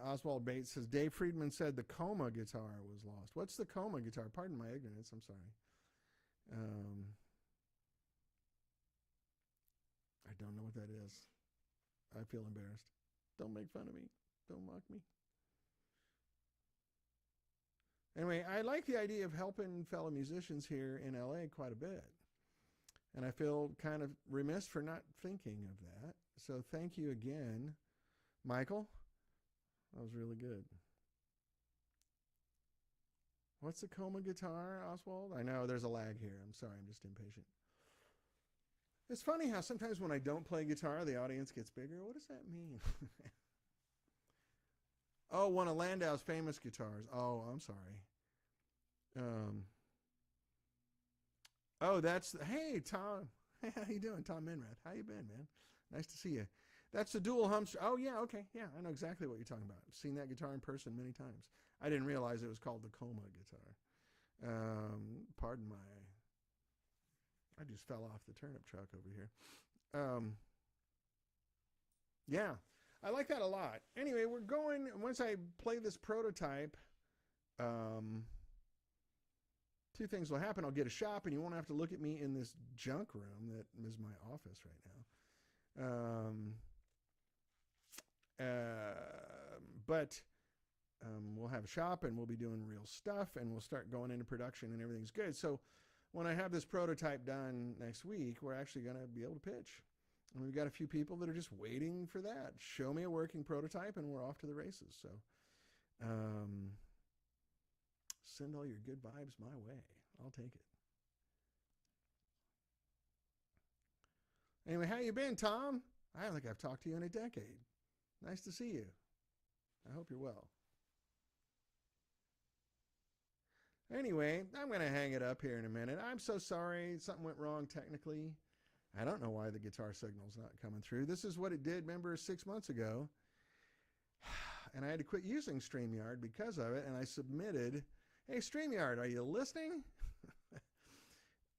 Oswald Bates says, Dave Friedman said the Coma guitar was lost. What's the Coma guitar? Pardon my ignorance. I'm sorry. I don't know what that is. I feel embarrassed. Don't make fun of me. Don't mock me. Anyway, I like the idea of helping fellow musicians here in LA quite a bit. And I feel kind of remiss for not thinking of that. So thank you again, Michael. That was really good. What's the Coma guitar, Oswald? I know there's a lag here. I'm sorry, I'm just impatient. It's funny how sometimes when I don't play guitar, the audience gets bigger. What does that mean? Oh, one of Landau's famous guitars. Oh, I'm sorry. Oh, that's... Hey, Tom. Hey, how you doing? Tom Minrath. How you been, man? Nice to see you. That's the dual hum... Oh, yeah, okay. Yeah, I know exactly what you're talking about. I've seen that guitar in person many times. I didn't realize it was called the Coma guitar. Pardon my... I just fell off the turnip truck over here. Yeah, I like that a lot. Anyway, we're going, once I play this prototype, two things will happen. I'll get a shop, and you won't have to look at me in this junk room that is my office right now. But we'll have a shop, and we'll be doing real stuff, and we'll start going into production, and everything's good. So when I have this prototype done next week, we're actually going to be able to pitch. And we've got a few people that are just waiting for that. Show me a working prototype, and we're off to the races. So send all your good vibes my way. I'll take it. Anyway, how you been, Tom? I don't think I've talked to you in a decade. Nice to see you. I hope you're well. Anyway, I'm going to hang it up here in a minute. I'm so sorry. Something went wrong technically. I don't know why the guitar signal's not coming through. This is what it did, remember, 6 months ago. And I had to quit using StreamYard because of it. And I submitted, hey, StreamYard, are you listening?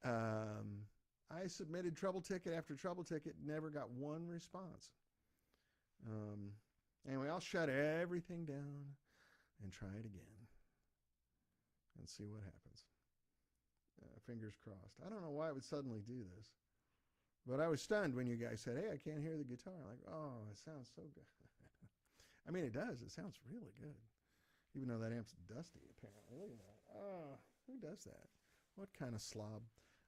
I submitted trouble ticket after trouble ticket, never got one response. Anyway, I'll shut everything down and try it again and see what happens. Fingers crossed. I don't know why it would suddenly do this, but I was stunned when you guys said, hey, I can't hear the guitar. I'm like, oh, it sounds so good. I mean, it does. It sounds really good, even though that amp's dusty, apparently. Look at that. Oh, who does that? What kind of slob?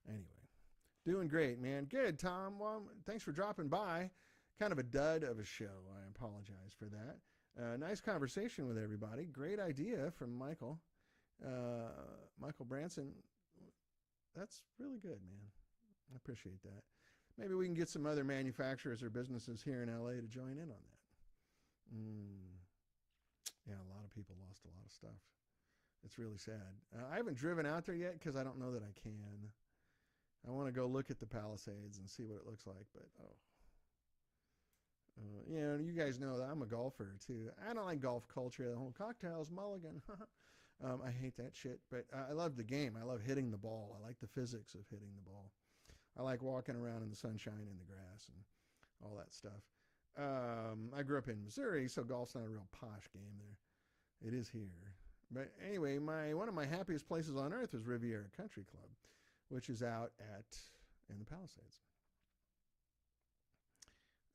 Anyway, doing great, man. Good, Tom. Well, thanks for dropping by. Kind of a dud of a show. I apologize for that. Nice conversation with everybody. Great idea from Michael. Michael Branson. That's really good, man. I appreciate that. maybe we can get some other manufacturers or businesses here in LA to join in on that. Yeah, a lot of people lost a lot of stuff. It's really sad. I haven't driven out there yet because I don't know that I can. I want to go look at the Palisades and see what it looks like, but you guys know that I'm a golfer too. I don't like golf culture, the whole cocktails, mulligan. I hate that shit, but I love the game. I love hitting the ball. I like the physics of hitting the ball. I like walking around in the sunshine in the grass and all that stuff. I grew up in Missouri, so golf's not a real posh game there. It is here. But anyway, one of my happiest places on earth was Riviera Country Club, which is out in the Palisades.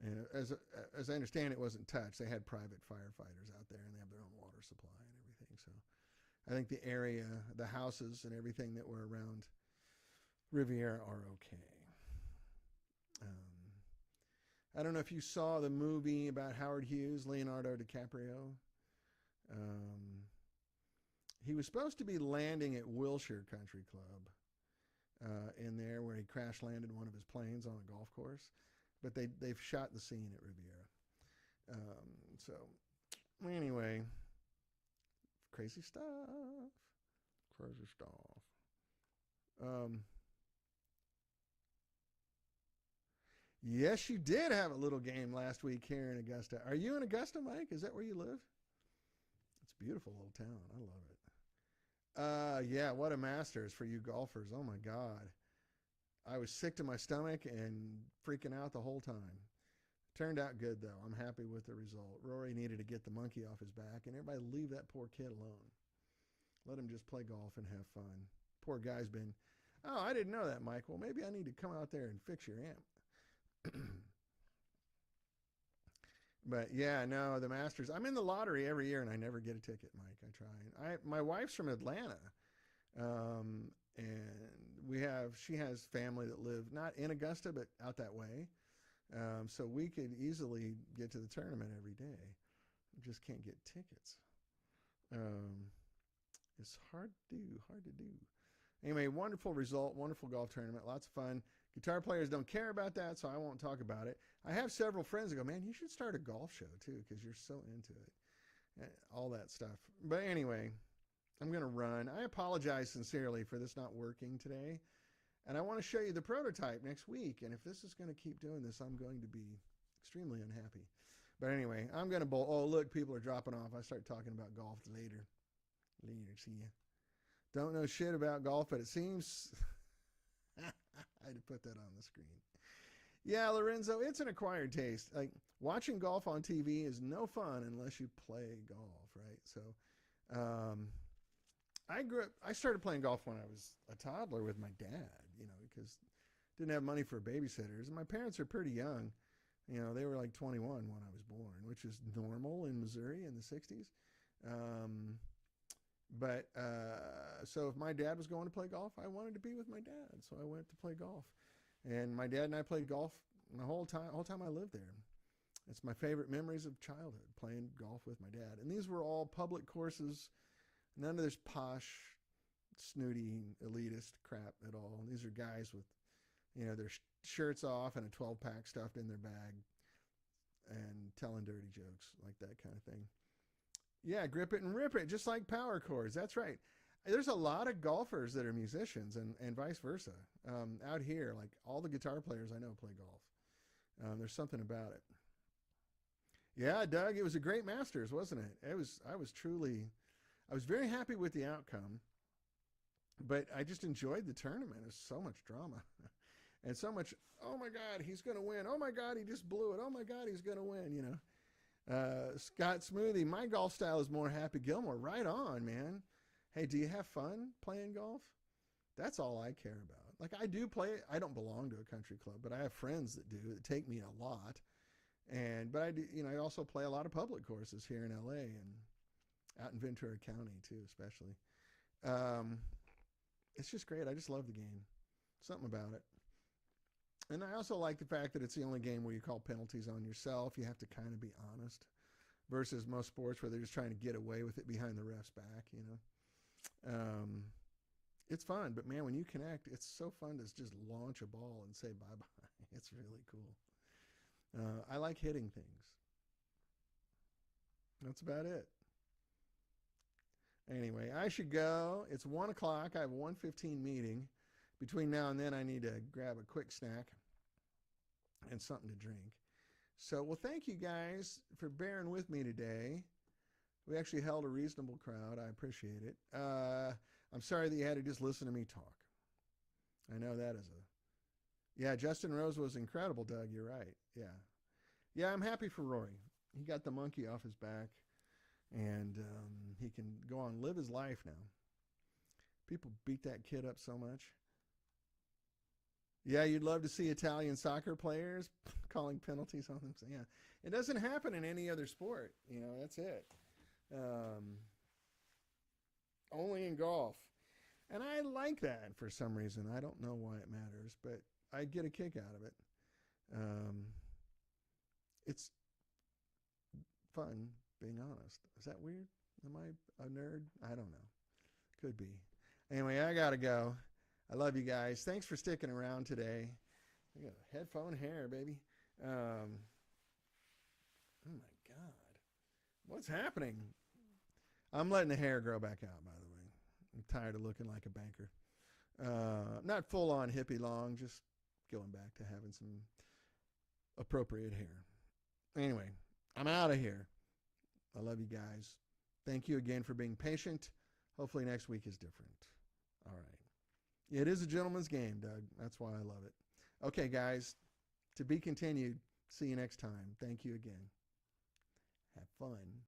And as I understand, it wasn't touched. They had private firefighters out there, and they have their own water supply and everything. So I think the area, the houses and everything that were around Riviera are okay. I don't know if you saw the movie about Howard Hughes, Leonardo DiCaprio. He was supposed to be landing at Wilshire Country Club in there where he crash landed one of his planes on a golf course. But they've shot the scene at Riviera. So anyway, crazy stuff. Crazy stuff. Yes, you did have a little game last week here in Augusta. Are you in Augusta, Mike? Is that where you live? It's a beautiful little town. I love it. Yeah, what a Masters for you golfers. Oh, my God. I was sick to my stomach and freaking out the whole time. Turned out good, though. I'm happy with the result. Rory needed to get the monkey off his back, and everybody leave that poor kid alone. Let him just play golf and have fun. Poor guy's been, oh, I didn't know that, Mike. Well, maybe I need to come out there and fix your amp. But yeah, no, the Masters. I'm in the lottery every year, and I never get a ticket, Mike. I try. My wife's from Atlanta, and she has family that live not in Augusta, but out that way. So we could easily get to the tournament every day. We just can't get tickets. It's hard to do. Anyway, wonderful result, wonderful golf tournament, lots of fun. Guitar players don't care about that, so I won't talk about it. I have several friends that go, man, you should start a golf show too, because you're so into it. All that stuff. But anyway, I'm going to run. I apologize sincerely for this not working today. And I want to show you the prototype next week. And if this is going to keep doing this, I'm going to be extremely unhappy. But anyway, I'm going to bowl. Oh, look, people are dropping off. I start talking about golf later. Later, see ya. Don't know shit about golf, but it seems... I had to put that on the screen. Yeah, Lorenzo, it's an acquired taste. Like, watching golf on TV is no fun unless you play golf, right? So, I started playing golf when I was a toddler with my dad, because didn't have money for babysitters. And my parents are pretty young. They were like 21 when I was born, which is normal in Missouri in the 60s. So if my dad was going to play golf, I wanted to be with my dad. So I went to play golf. And my dad and I played golf the whole time I lived there. It's my favorite memories of childhood, playing golf with my dad. And these were all public courses. None of this posh, snooty, elitist crap at all. These are guys with, their shirts off and a 12-pack stuffed in their bag and telling dirty jokes, like that kind of thing. Yeah, grip it and rip it, just like power chords. That's right. There's a lot of golfers that are musicians and vice versa. Out here, like all the guitar players I know play golf. There's something about it. Yeah, Doug, it was a great Masters, wasn't it? I was very happy with the outcome, but I just enjoyed the tournament. There's so much drama and so much, oh my God, he's going to win. Oh my God, he just blew it. Oh my God, he's going to win, Scott Smoothie, my golf style is more Happy Gilmore. Right on, man. Hey, do you have fun playing golf? That's all I care about. Like, I do play, I don't belong to a country club, but I have friends that do, that take me a lot. But I do, I also play a lot of public courses here in LA and out in Ventura County too, especially. It's just great. I just love the game. Something about it. And I also like the fact that it's the only game where you call penalties on yourself. You have to kind of be honest versus most sports where they're just trying to get away with it behind the ref's back, It's fun, but man, when you connect, it's so fun to just launch a ball and say bye-bye. It's really cool. I like hitting things. That's about it. Anyway, I should go. It's 1 o'clock. I have a 1:15 meeting. Between now and then, I need to grab a quick snack and something to drink. So, well, thank you guys for bearing with me today. We actually held a reasonable crowd. I appreciate it. I'm sorry that you had to just listen to me talk. I know that is a... Yeah, Justin Rose was incredible, Doug. You're right. Yeah. Yeah, I'm happy for Rory. He got the monkey off his back, and he can go on and live his life now. People beat that kid up so much. Yeah, you'd love to see Italian soccer players calling penalties on them. So, yeah, it doesn't happen in any other sport. You know, that's it. Only in golf. And I like that for some reason. I don't know why it matters, but I get a kick out of it. It's fun being honest. Is that weird? Am I a nerd? I don't know. Could be. Anyway, I got to go. I love you guys. Thanks for sticking around today. I got headphone hair, baby. Oh my God. What's happening? I'm letting the hair grow back out, by the way. I'm tired of looking like a banker. Not full on hippie long, just going back to having some appropriate hair. Anyway, I'm out of here. I love you guys. Thank you again for being patient. Hopefully next week is different. All right. It is a gentleman's game, Doug. That's why I love it. Okay, guys. To be continued. See you next time. Thank you again. Have fun.